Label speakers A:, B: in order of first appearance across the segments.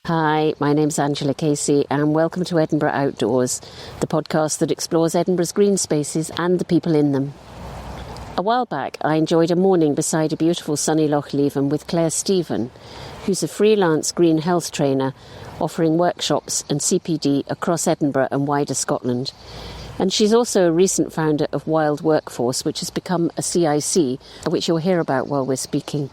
A: Hi, my name's Angela Casey and welcome to Edinburgh Outdoors, the podcast that explores Edinburgh's green spaces and the people in them. A while back, I enjoyed a morning beside a beautiful sunny Loch Leven with Clare Stephen, who's a freelance green health trainer offering workshops and CPD across Edinburgh and wider Scotland. And she's also a recent founder of Wild Workforce, which has become a CIC, which you'll hear about while we're speaking.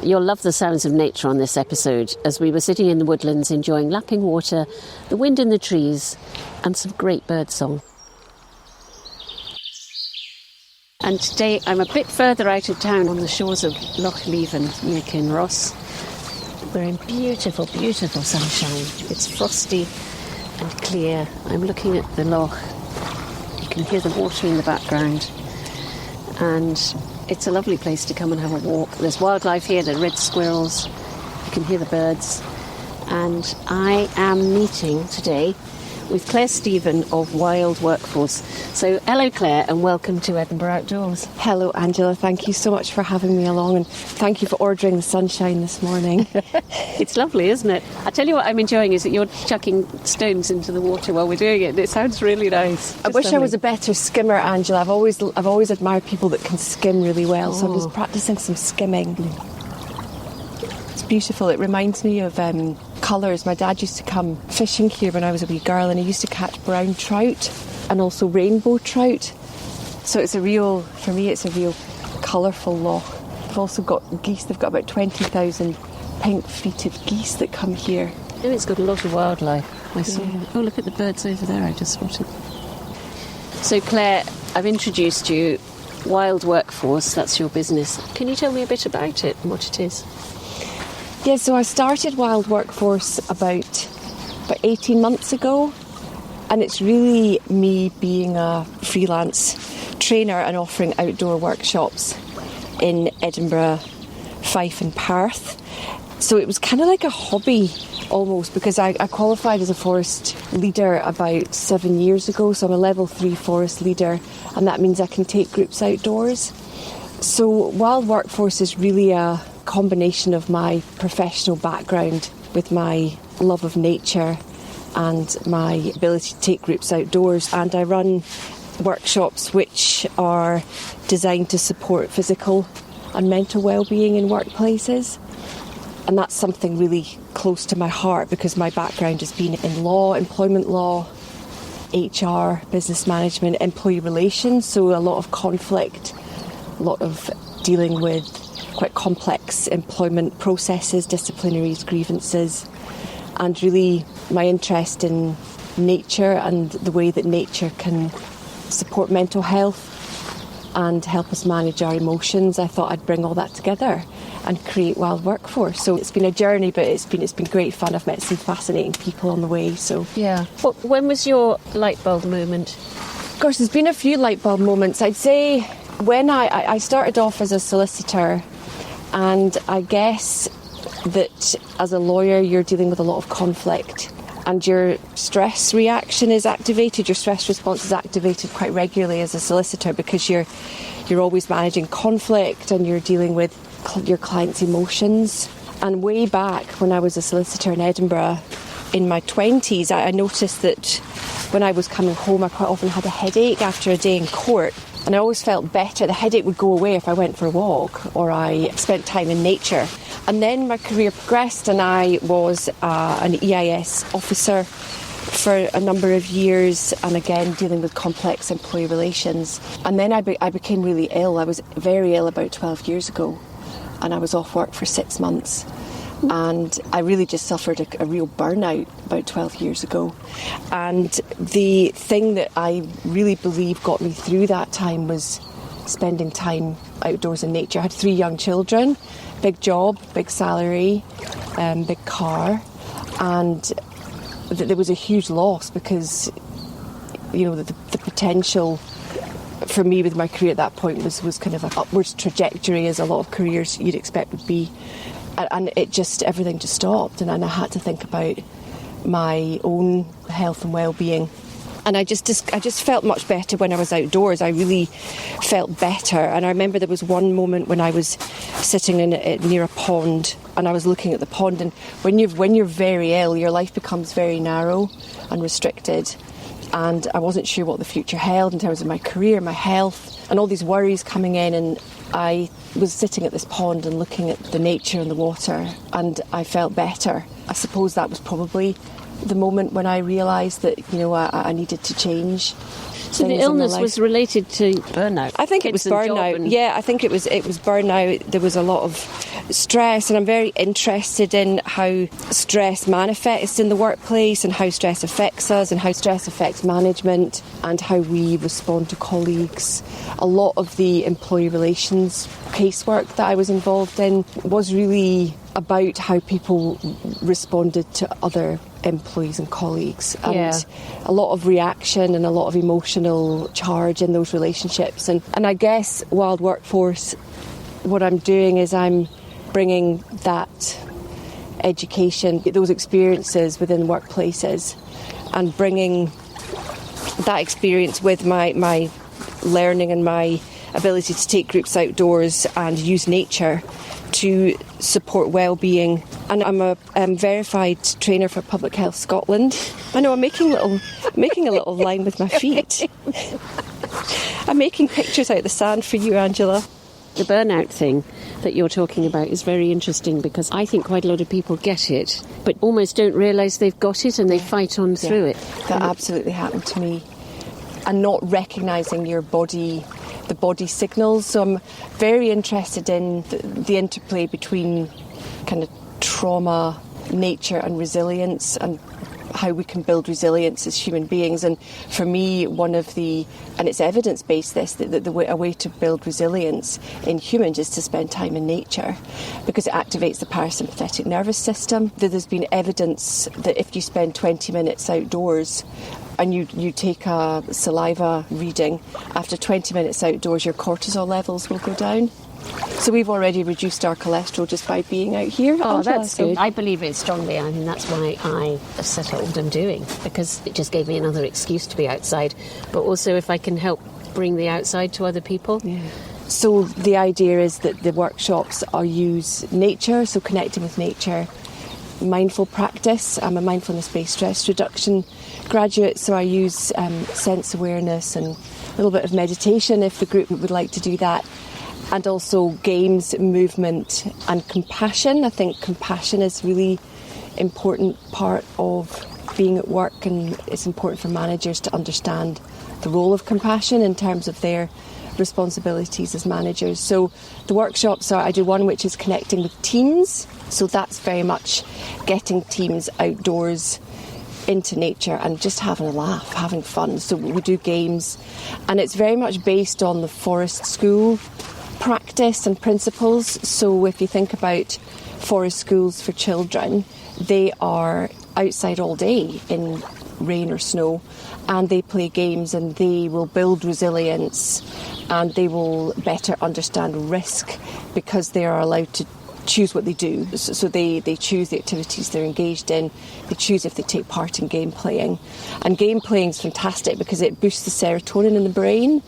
A: You'll love the sounds of nature on this episode, as we were sitting in the woodlands enjoying lapping water, the wind in the trees, and some great birdsong. And today I'm a bit further out of town on the shores of Loch Leven near Kinross. We're in beautiful, beautiful sunshine. It's frosty and clear. I'm looking at the loch. You can hear the water in the background. And it's a lovely place to come and have a walk. There's wildlife here, the red squirrels. You can hear the birds. And I am meeting today with Clare Stephen of Wild Workforce. So hello Clare and welcome to Edinburgh Outdoors.
B: Hello Angela, thank you so much for having me along and thank you for ordering the sunshine this morning.
A: It's lovely, isn't it? I tell you what I'm enjoying is that you're chucking stones into the water while we're doing it. It sounds really nice.
B: I wish I was a better skimmer, Angela. I've always admired people that can skim really well, so I'm just practicing some skimming. It's beautiful. It reminds me of colours. My dad used to come fishing here when I was a wee girl and he used to catch brown trout and also rainbow trout. So it's a real colourful loch. I've also got geese. They've got about 20,000 pink-feeted geese that come here.
A: Oh, it's got a lot of wildlife. I saw. Yeah. Oh, look at the birds over there I just spotted. So Clare, I've introduced you. Wild Workforce, that's your business. Can you tell me a bit about it and what it is?
B: Yeah, so I started Wild Workforce about 18 months ago, and it's really me being a freelance trainer and offering outdoor workshops in Edinburgh, Fife and Perth. So it was kind of like a hobby almost, because I qualified as a forest leader about 7 years ago, so I'm a level 3 forest leader, and that means I can take groups outdoors. So Wild Workforce is really a combination of my professional background with my love of nature and my ability to take groups outdoors, and I run workshops which are designed to support physical and mental well-being in workplaces, and that's something really close to my heart because my background has been in law, employment law, HR, business management, employee relations, so a lot of conflict, a lot of dealing with quite complex employment processes, disciplinaries, grievances, and really my interest in nature and the way that nature can support mental health and help us manage our emotions. I thought I'd bring all that together and create Wild Workforce. So it's been a journey, but it's been great fun. I've met some fascinating people on the way. So
A: yeah. Well, when was your light bulb moment?
B: Gosh, there's been a few light bulb moments. I'd say when I started off as a solicitor, and I guess that as a lawyer you're dealing with a lot of conflict and your stress reaction is activated, your stress response is activated quite regularly as a solicitor because you're always managing conflict and you're dealing with your client's emotions. And way back when I was a solicitor in Edinburgh in my 20s, I noticed that when I was coming home I quite often had a headache after a day in court. And I always felt better. The headache would go away if I went for a walk or I spent time in nature. And then my career progressed and I was an EIS officer for a number of years, and again dealing with complex employee relations. And then I became really ill. I was very ill about 12 years ago and I was off work for 6 months. And I really just suffered a real burnout about 12 years ago. And the thing that I really believe got me through that time was spending time outdoors in nature. I had 3 young children, big job, big salary, big car, and there was a huge loss because, you know, the potential for me with my career at that point was kind of an upwards trajectory, as a lot of careers you'd expect would be. And everything just stopped, and I had to think about my own health and well-being. And I just felt much better when I was outdoors. I really felt better. And I remember there was one moment when I was sitting near a pond, and I was looking at the pond. And when you're very ill, your life becomes very narrow and restricted. And I wasn't sure what the future held in terms of my career, my health, and all these worries coming in. And I was sitting at this pond and looking at the nature and the water, and I felt better. I suppose that was probably the moment when I realised that, I needed to change.
A: So the illness was related to burnout?
B: I think it was burnout. Yeah, I think it was burnout. There was a lot of stress, and I'm very interested in how stress manifests in the workplace and how stress affects us and how stress affects management and how we respond to colleagues. A lot of the employee relations casework that I was involved in was really about how people responded to other employees and colleagues, and a lot of reaction and a lot of emotional charge in those relationships. And I guess Wild Workforce, what I'm doing is I'm bringing that education, those experiences within workplaces, and bringing that experience with my learning and my ability to take groups outdoors and use nature to support wellbeing. And I'm a verified trainer for Public Health Scotland. I know I'm making a little line with my feet. I'm making pictures out of the sand for you, Angela.
A: The burnout thing that you're talking about is very interesting, because I think quite a lot of people get it but almost don't realise they've got it, and they fight on through it.
B: That absolutely happened to me. And not recognising the body signals. So I'm very interested in the interplay between kind of trauma, nature and resilience, and how we can build resilience as human beings. And for me, and it's evidence-based this, a way to build resilience in humans is to spend time in nature, because it activates the parasympathetic nervous system. There's been evidence that if you spend 20 minutes outdoors and you take a saliva reading, after 20 minutes outdoors, your cortisol levels will go down. So we've already reduced our cholesterol just by being out here.
A: Oh,
B: Angela,
A: that's good. I believe it strongly. I mean, that's why I set up what I'm doing, because it just gave me another excuse to be outside. But also, if I can help bring the outside to other people.
B: Yeah. So the idea is that the workshops use nature, so connecting with nature, mindful practice. I'm a mindfulness-based stress reduction graduate, so I use sense awareness and a little bit of meditation if the group would like to do that. And also games, movement and compassion. I think compassion is a really important part of being at work, and it's important for managers to understand the role of compassion in terms of their responsibilities as managers. So the workshops I do one which is connecting with teams. So that's very much getting teams outdoors into nature and just having a laugh, having fun. So we do games, and it's very much based on the forest school practice and principles. So if you think about forest schools for children, they are outside all day in rain or snow, and they play games, and they will build resilience, and they will better understand risk because they are allowed to choose what they do. So they choose the activities they're engaged in. They choose if they take part in game playing. And game playing is fantastic because it boosts the serotonin in the brain.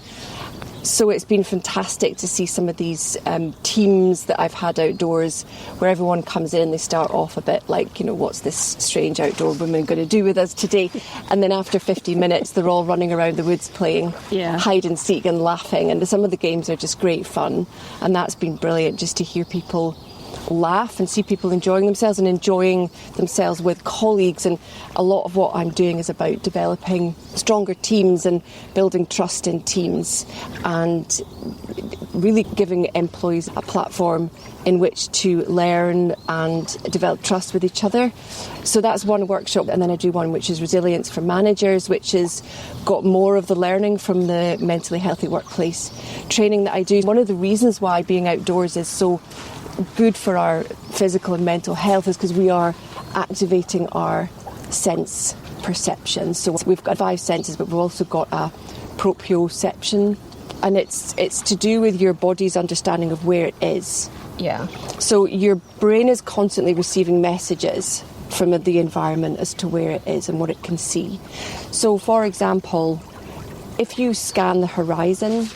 B: So it's been fantastic to see some of these teams that I've had outdoors where everyone comes in and they start off a bit like, what's this strange outdoor woman going to do with us today? And then after 15 minutes, they're all running around the woods playing hide and seek and laughing. And some of the games are just great fun. And that's been brilliant just to hear people laugh and see people enjoying themselves with colleagues. And a lot of what I'm doing is about developing stronger teams and building trust in teams, and really giving employees a platform in which to learn and develop trust with each other. So that's one workshop, and then I do one which is resilience for managers, which has got more of the learning from the mentally healthy workplace training that I do. One of the reasons why being outdoors is so good for our physical and mental health is because we are activating our sense perception. So we've got 5 senses, but we've also got a proprioception, and it's to do with your body's understanding of where it is.
A: Yeah.
B: So your brain is constantly receiving messages from the environment as to where it is and what it can see. So, for example, if you scan the horizon,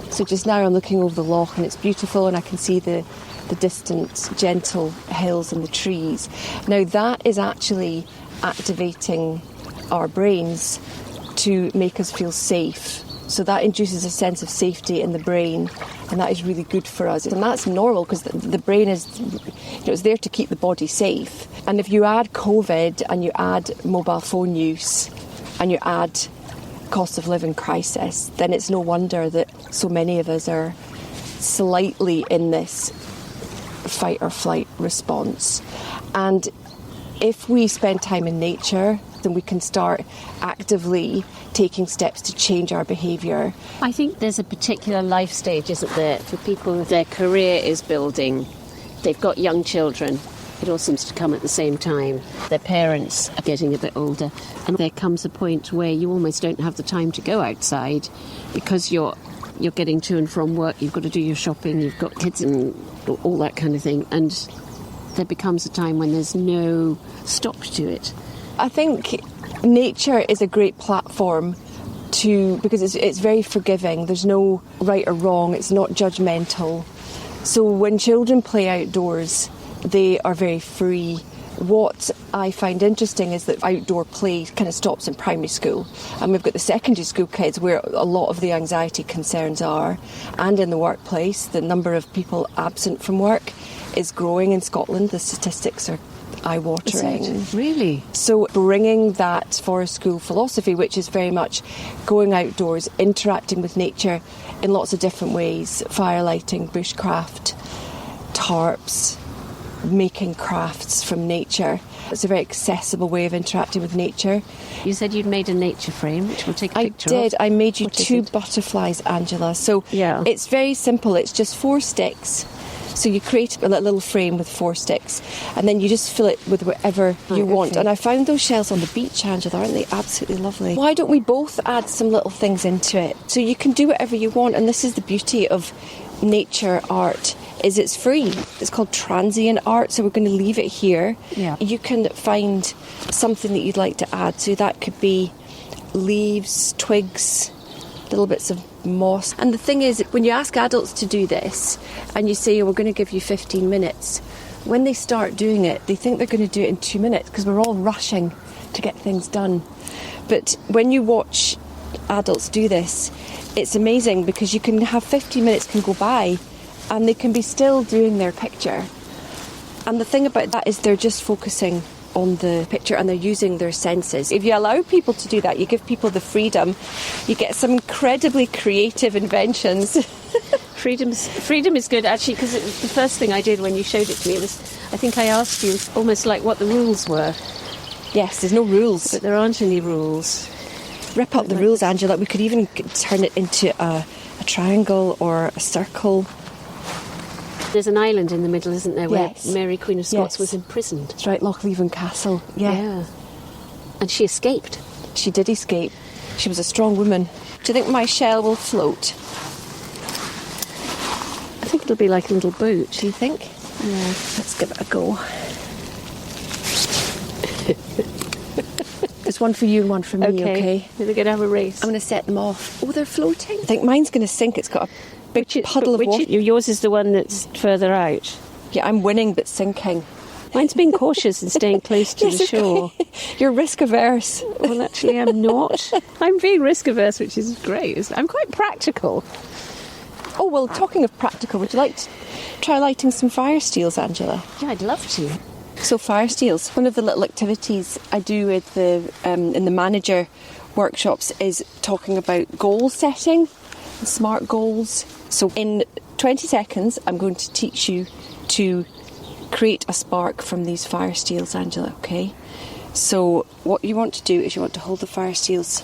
B: so just now I'm looking over the loch and it's beautiful and I can see the distant gentle hills and the trees. Now that is actually activating our brains to make us feel safe. So that induces a sense of safety in the brain, and that is really good for us. And that's normal because the brain is, it's there to keep the body safe. And if you add COVID and you add mobile phone use and you add cost of living crisis, then it's no wonder that so many of us are slightly in this fight or flight response. And if we spend time in nature, then we can start actively taking steps to change our behaviour.
A: I think there's a particular life stage, isn't there, for people their career is building. They've got young children. It all seems to come at the same time. Their parents are getting a bit older, and there comes a point where you almost don't have the time to go outside because you're getting to and from work, you've got to do your shopping, you've got kids and all that kind of thing, and there becomes a time when there's no stop to it.
B: I think nature is a great platform because it's very forgiving. There's no right or wrong. It's not judgmental. So when children play outdoors, they are very free. What I find interesting is that outdoor play kind of stops in primary school, and we've got the secondary school kids where a lot of the anxiety concerns are, and in the workplace the number of people absent from work is growing in Scotland. The statistics are eye-watering.
A: Really?
B: So bringing that forest school philosophy, which is very much going outdoors, interacting with nature in lots of different ways, firelighting, bushcraft, tarps, making crafts from nature. It's a very accessible way of interacting with nature.
A: You said you'd made a nature frame, which we'll take a picture
B: of. I did. I made you 2 butterflies, Angela. So
A: yeah.
B: It's very simple. It's just 4 sticks. So you create a little frame with 4 sticks, and then you just fill it with whatever you want. And I found those shells on the beach, Angela. Aren't they absolutely lovely? Why don't we both add some little things into it? So you can do whatever you want, and this is the beauty of nature art, is it's free. It's called transient art, so we're going to leave it here.
A: Yeah.
B: You can find something that you'd like to add. So that could be leaves, twigs, little bits of moss. And the thing is, when you ask adults to do this and you say, we're going to give you 15 minutes, when they start doing it, they think they're going to do it in 2 minutes because we're all rushing to get things done. But when you watch adults do this, it's amazing because you can have 15 minutes can go by and they can be still doing their picture. And the thing about that is they're just focusing on the picture and they're using their senses. If you allow people to do that, you give people the freedom, you get some incredibly creative inventions.
A: Freedom is good, actually, because the first thing I did when you showed it to me was, I think I asked you almost like what the rules were.
B: Yes, there's no rules.
A: But there aren't any rules.
B: Rip up the rules, Angela. We could even turn it into a triangle or a circle.
A: There's an island in the middle, isn't there, where
B: yes.
A: Mary, Queen of Scots was imprisoned.
B: That's right, Loch Leven Castle. Yeah.
A: And she escaped.
B: She did escape. She was a strong woman. Do you think my shell will float?
A: I think it'll be like a little boat.
B: Do you think?
A: Yeah.
B: Let's give it a go. There's one for you and one for me, okay?
A: We're going to have a race.
B: I'm going to set them off. Oh, they're floating. I think mine's going to sink. It's got a big puddle of water.
A: Yours is the one that's further out.
B: Yeah, I'm winning but sinking.
A: Mine's being cautious and staying close to the shore.
B: You're risk averse.
A: Well, actually, I'm not. I'm being risk averse, which is great. I'm quite practical.
B: Oh, well, talking of practical, would you like to try lighting some fire steels, Angela?
A: Yeah, I'd love to.
B: So fire steels, one of the little activities I do with in the manager workshops is talking about goal setting, smart goals. So in 20 seconds, I'm going to teach you to create a spark from these fire steels, Angela, okay? So what you want to do is you want to hold the fire steels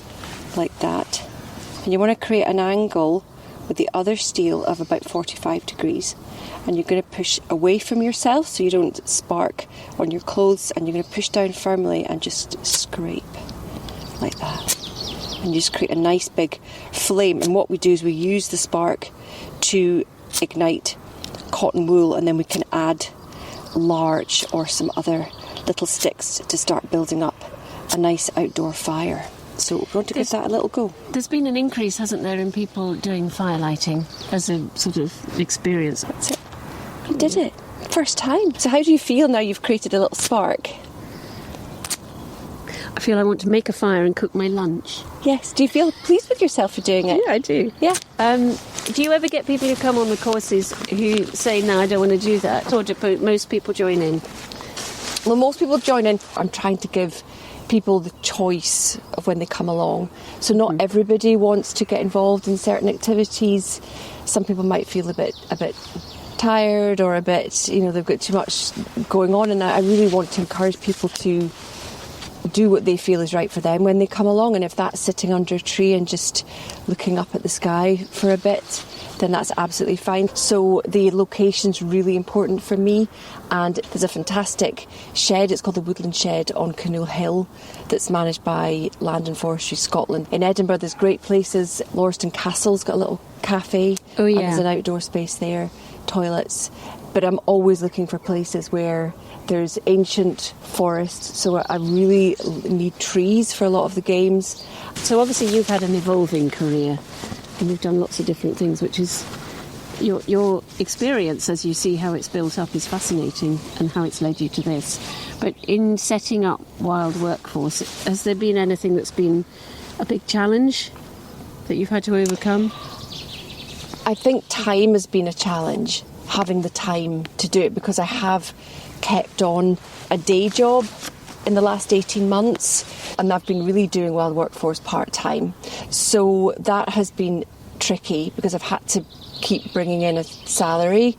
B: like that, and you want to create an angle with the other steel of about 45 degrees, and you're going to push away from yourself so you don't spark on your clothes, and you're going to push down firmly and just scrape like that, and you just create a nice big flame. And what we do is we use the spark to ignite cotton wool, and then we can add larch or some other little sticks to start building up a nice outdoor fire. So we're going to give that a little go.
A: There's been an increase, hasn't there, in people doing fire lighting as a sort of experience.
B: That's it. You did it. First time. So how do you feel now you've created a little spark?
A: I feel I want to make a fire and cook my lunch.
B: Yes. Do you feel pleased with yourself for doing it?
A: Yeah, I do.
B: Yeah.
A: Do you ever get people who come on the courses who say, no, I don't want to do that? Or do most people join in?
B: Well, most people join in. I'm trying to give people the choice of when they come along. So not everybody wants to get involved in certain activities. Some people might feel a bit tired or a bit, they've got too much going on, and I really want to encourage people to do what they feel is right for them when they come along. And if that's sitting under a tree and just looking up at the sky for a bit, then that's absolutely fine. So the location's really important for me, and there's a fantastic shed, it's called the Woodland Shed on Canoe Hill, that's managed by Land and Forestry Scotland. In Edinburgh there's great places. Lauriston Castle's got a little cafe.
A: Oh yeah.
B: And there's an outdoor space there, toilets. But I'm always looking for places where there's ancient forest, so I really need trees for a lot of the games.
A: So obviously you've had an evolving career and you've done lots of different things, which is your experience as you see how it's built up is fascinating and how it's led you to this. But in setting up Wild Workforce, has there been anything that's been a big challenge that you've had to overcome?
B: I think time has been a challenge, having the time to do it, because I have kept on a day job in the last 18 months and I've been really doing Wild Workforce part-time. So that has been tricky because I've had to keep bringing in a salary.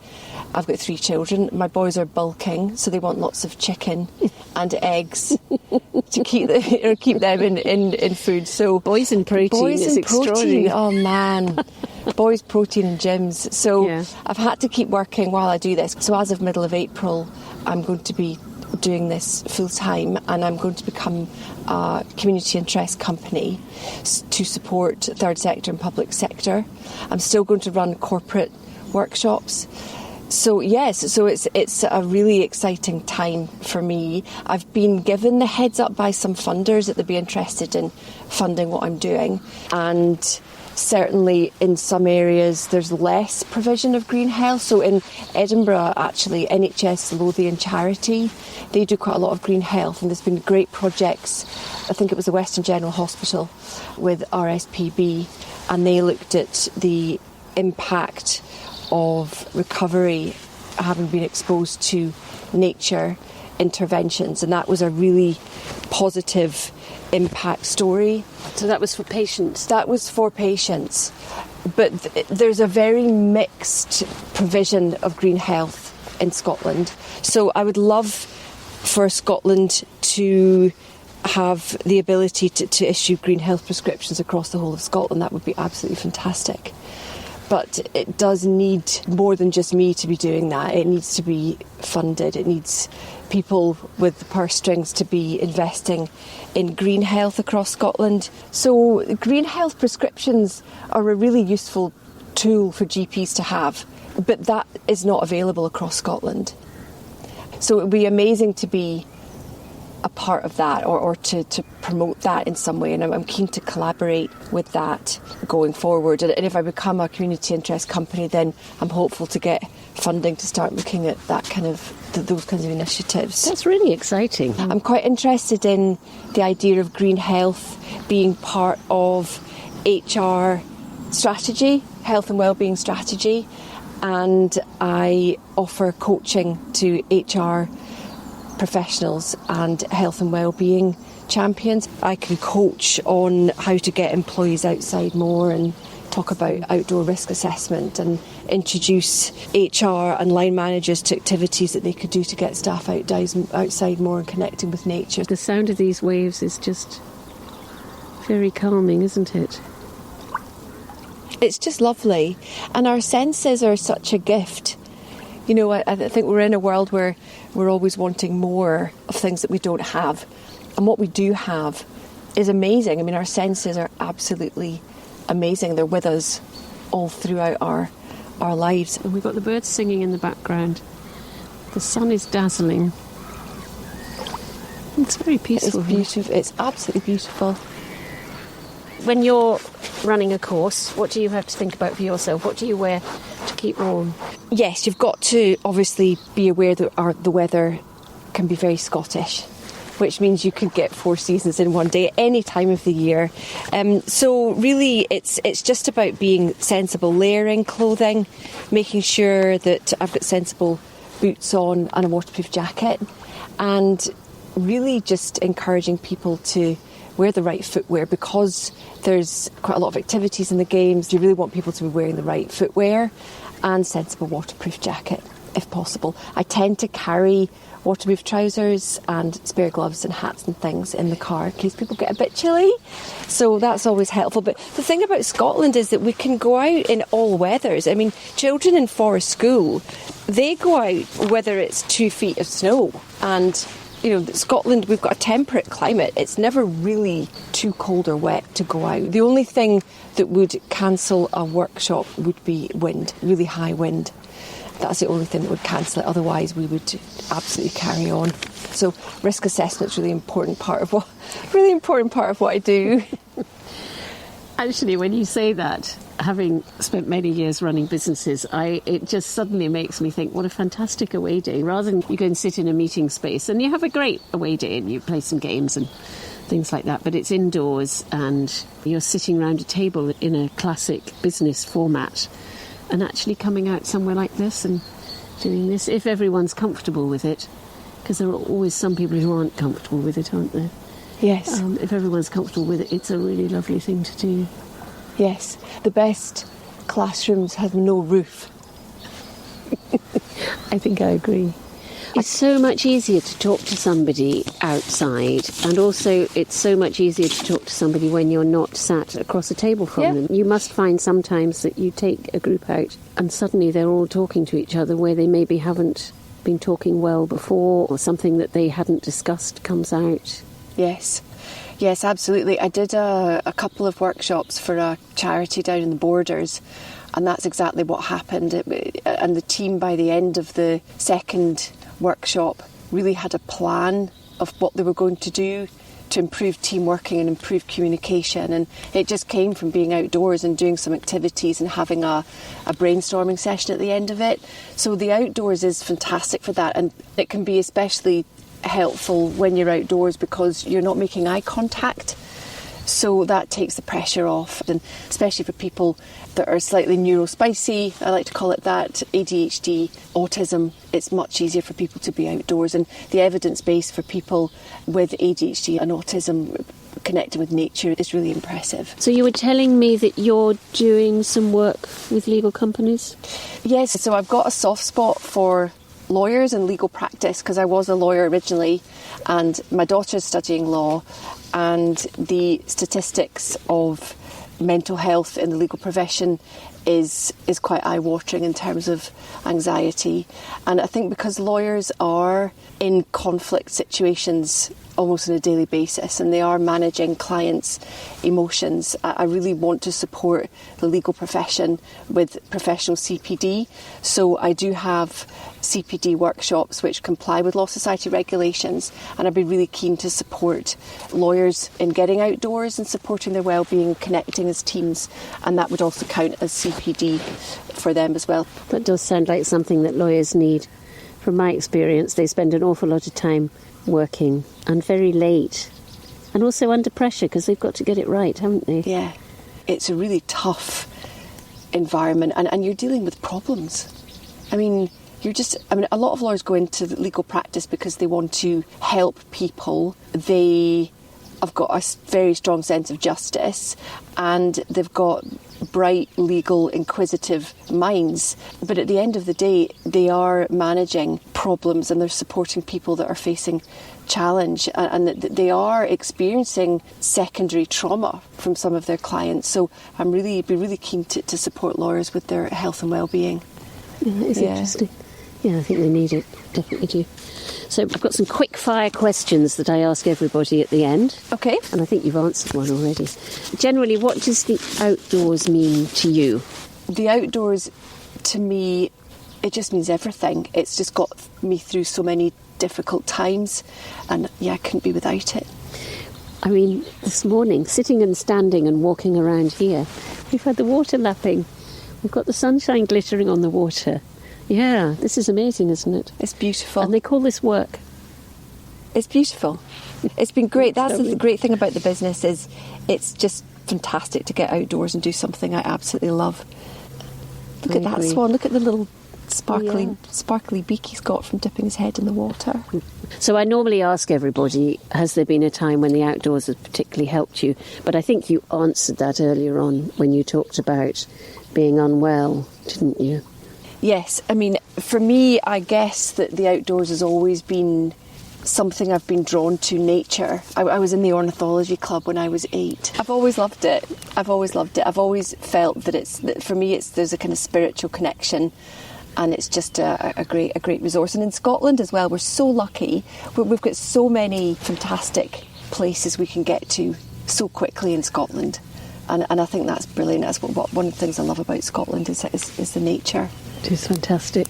B: I've got 3 children. My boys are bulking, so they want lots of chicken and eggs to keep them in food. So
A: boys and protein is extraordinary.
B: Oh man. Boys, protein and gyms. So yeah. I've had to keep working while I do this. So as of middle of April, I'm going to be doing this full time, and I'm going to become a community interest company to support third sector and public sector. I'm still going to run corporate workshops. So yes, so it's a really exciting time for me. I've been given the heads up by some funders that they'd be interested in funding what I'm doing, and certainly in some areas there's less provision of green health. So in Edinburgh, actually, NHS Lothian Charity, they do quite a lot of green health, and there's been great projects. I think it was the Western General Hospital with RSPB, and they looked at the impact of recovery having been exposed to nature interventions, and that was a really positive impact story.
A: So that was for patients?
B: That was for patients. But there's a very mixed provision of green health in Scotland. So I would love for Scotland to have the ability to issue green health prescriptions across the whole of Scotland. That would be absolutely fantastic. But it does need more than just me to be doing that. It needs to be funded. It needs people with the purse strings to be investing in green health across Scotland. So green health prescriptions are a really useful tool for GPs to have, but that is not available across Scotland. So it would be amazing to be a part of that, or to promote that in some way, and I'm keen to collaborate with that going forward. And if I become a community interest company, then I'm hopeful to get funding to start looking at that kind of those kinds of initiatives.
A: That's really exciting.
B: I'm quite interested in the idea of green health being part of HR strategy, health and wellbeing strategy, and I offer coaching to HR professionals and health and wellbeing champions. I can coach on how to get employees outside more, and talk about outdoor risk assessment, and introduce HR and line managers to activities that they could do to get staff outside more and connecting with nature.
A: The sound of these waves is just very calming, isn't it?
B: It's just lovely, and our senses are such a gift. You know, I think we're in a world where we're always wanting more of things that we don't have. And what we do have is amazing. I mean, our senses are absolutely amazing. They're with us all throughout our lives.
A: And we've got the birds singing in the background. The sun is dazzling. It's very peaceful.
B: It's beautiful. It's absolutely beautiful.
A: When you're running a course, what do you have to think about for yourself? What do you wear to keep warm?
B: Yes, you've got to obviously be aware that the weather can be very Scottish, which means you could get 4 seasons in one day at any time of the year. So really it's just about being sensible, layering clothing, making sure that I've got sensible boots on and a waterproof jacket, and really just encouraging people to wear the right footwear, because there's quite a lot of activities in the games. You really want people to be wearing the right footwear and sensible waterproof jacket if possible. I tend to carry waterproof trousers and spare gloves and hats and things in the car in case people get a bit chilly, so that's always helpful. But the thing about Scotland is that we can go out in all weathers. I mean, children in Forest School, they go out whether it's 2 feet of snow, and Scotland, we've got a temperate climate. It's never really too cold or wet to go out. The only thing that would cancel a workshop would be wind, really high wind. That's the only thing that would cancel it. Otherwise, we would absolutely carry on. So risk assessment is really important part of what I do.
A: Actually, when you say that, having spent many years running businesses, it just suddenly makes me think, what a fantastic away day. Rather than you go and sit in a meeting space and you have a great away day and you play some games and things like that, but it's indoors and you're sitting around a table in a classic business format, and actually coming out somewhere like this and doing this, if everyone's comfortable with it, because there are always some people who aren't comfortable with it, aren't there?
B: Yes.
A: If everyone's comfortable with it, it's a really lovely thing to do.
B: Yes. The best classrooms have no roof.
A: I think I agree. It's so much easier to talk to somebody outside, and also it's so much easier to talk to somebody when you're not sat across a table from them. You must find sometimes that you take a group out and suddenly they're all talking to each other where they maybe haven't been talking well before, or something that they hadn't discussed comes out.
B: Yes, absolutely. I did a couple of workshops for a charity down in the Borders, and that's exactly what happened. And the team, by the end of the second workshop, really had a plan of what they were going to do to improve team working and improve communication. And it just came from being outdoors and doing some activities and having a brainstorming session at the end of it. So the outdoors is fantastic for that, and it can be especially helpful when you're outdoors because you're not making eye contact, so that takes the pressure off. And especially for people that are slightly neurospicy, I like to call it that, ADHD, autism, it's much easier for people to be outdoors, and the evidence base for people with ADHD and autism connecting with nature is really impressive.
A: So you were telling me that you're doing some work with legal companies?
B: Yes, so I've got a soft spot for lawyers and legal practice because I was a lawyer originally, and my daughter's studying law, and the statistics of mental health in the legal profession is quite eye-watering in terms of anxiety. And I think because lawyers are in conflict situations almost on a daily basis, and they are managing clients' emotions, I really want to support the legal profession with professional CPD. So I do have CPD workshops which comply with Law Society regulations, and I'd be really keen to support lawyers in getting outdoors and supporting their wellbeing, connecting as teams, and that would also count as CPD for them as well.
A: That does sound like something that lawyers need. From my experience, they spend an awful lot of time working and very late, and also under pressure because they've got to get it right, haven't they?
B: Yeah, it's a really tough environment, and you're dealing with problems. I mean, a lot of lawyers go into legal practice because they want to help people. They have got a very strong sense of justice, and they've got bright, legal, inquisitive minds. But at the end of the day, they are managing problems and they're supporting people that are facing challenge, and they are experiencing secondary trauma from some of their clients. So I'm be really keen to support lawyers with their health and well-being.
A: Yeah, that is interesting. Yeah, I think they need it, definitely do. So I've got some quick fire questions that I ask everybody at the end.
B: Okay.
A: And I think you've answered one already. Generally, what does the outdoors mean to you?
B: The outdoors, to me, it just means everything. It's just got me through so many difficult times, and I couldn't be without it.
A: I mean, this morning, sitting and standing and walking around here, we've had the water lapping. We've got the sunshine glittering on the water. Yeah, this is amazing, isn't it?
B: It's beautiful.
A: And they call this work.
B: It's beautiful. It's been great. That's the great thing about the business, is it's just fantastic to get outdoors and do something I absolutely love. Look at that swan. Look at the little sparkly beak he's got from dipping his head in the water.
A: So I normally ask everybody, has there been a time when the outdoors has particularly helped you? But I think you answered that earlier on when you talked about being unwell, didn't you?
B: Yes. I mean, for me, I guess that the outdoors has always been something I've been drawn to. Nature. I was in the ornithology club when I was 8. I've always loved it. I've always felt that for me there's a kind of spiritual connection, and it's just a great resource. And in Scotland as well, we're so lucky. We've got so many fantastic places we can get to so quickly in Scotland, and I think that's brilliant. That's what one of the things I love about Scotland is the nature.
A: It is fantastic.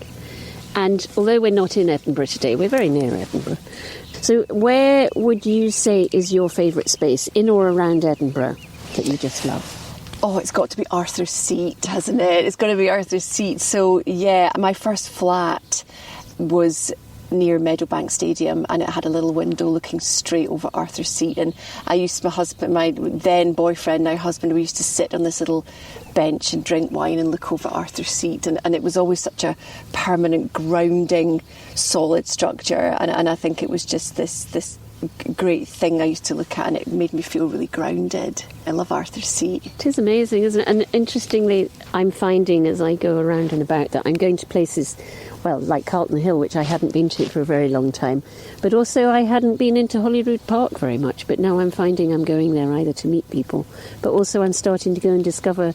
A: And although we're not in Edinburgh today, we're very near Edinburgh. So where would you say is your favourite space in or around Edinburgh that you just love?
B: Oh, it's got to be Arthur's Seat, hasn't it? It's got to be Arthur's Seat. So, yeah, my first flat was near Meadowbank Stadium, and it had a little window looking straight over Arthur's Seat. And I used my then boyfriend, now husband, we used to sit on this little bench and drink wine and look over Arthur's Seat. And it was always such a permanent, grounding, solid structure. And I think it was just this great thing I used to look at, and it made me feel really grounded. I love Arthur's Seat.
A: It is amazing, isn't it? And interestingly, I'm finding as I go around and about that I'm going to places, well, like Carlton Hill, which I hadn't been to for a very long time, but also I hadn't been into Holyrood Park very much, but now I'm finding I'm going there either to meet people, but also I'm starting to go and discover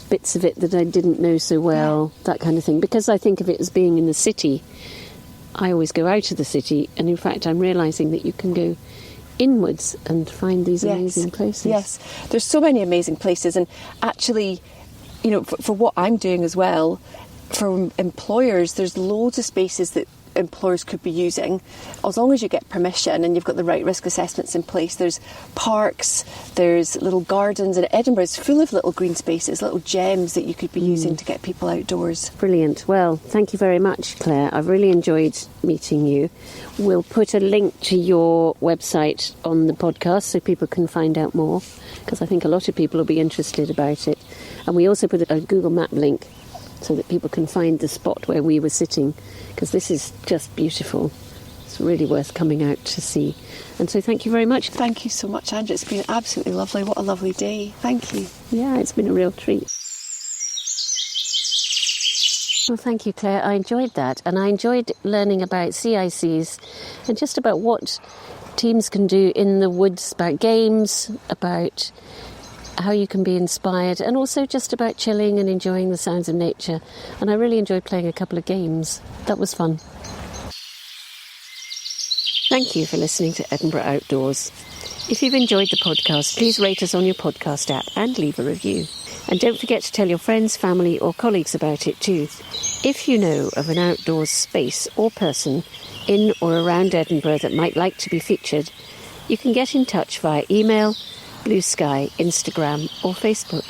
A: bits of it that I didn't know so well, that kind of thing, because I think of it as being in the city. I always go out of the city, and in fact I'm realising that you can go inwards and find these amazing places.
B: Yes, there's so many amazing places, and actually, you know, for what I'm doing as well, for employers, there's loads of spaces that employers could be using, as long as you get permission and you've got the right risk assessments in place. There's parks, there's little gardens, and Edinburgh is full of little green spaces, little gems that you could be using to get people outdoors.
A: Brilliant. Well, thank you very much, Claire. I've really enjoyed meeting you. We'll put a link to your website on the podcast so people can find out more, because I think a lot of people will be interested about it. And we also put a Google Map link so that people can find the spot where we were sitting, because this is just beautiful. It's really worth coming out to see. And so thank you very much.
B: Thank you so much, Andrew. It's been absolutely lovely. What a lovely day. Thank you.
A: Yeah, it's been a real treat. Well, thank you, Claire. I enjoyed that. And I enjoyed learning about CICs and just about what teams can do in the woods, about games, about how you can be inspired, and also just about chilling and enjoying the sounds of nature. And I really enjoyed playing a couple of games. That was fun. Thank you for listening to Edinburgh Outdoors. If you've enjoyed the podcast, please rate us on your podcast app and leave a review. And don't forget to tell your friends, family or colleagues about it too. If you know of an outdoors space or person in or around Edinburgh that might like to be featured, you can get in touch via email, Blue Sky, Instagram or Facebook.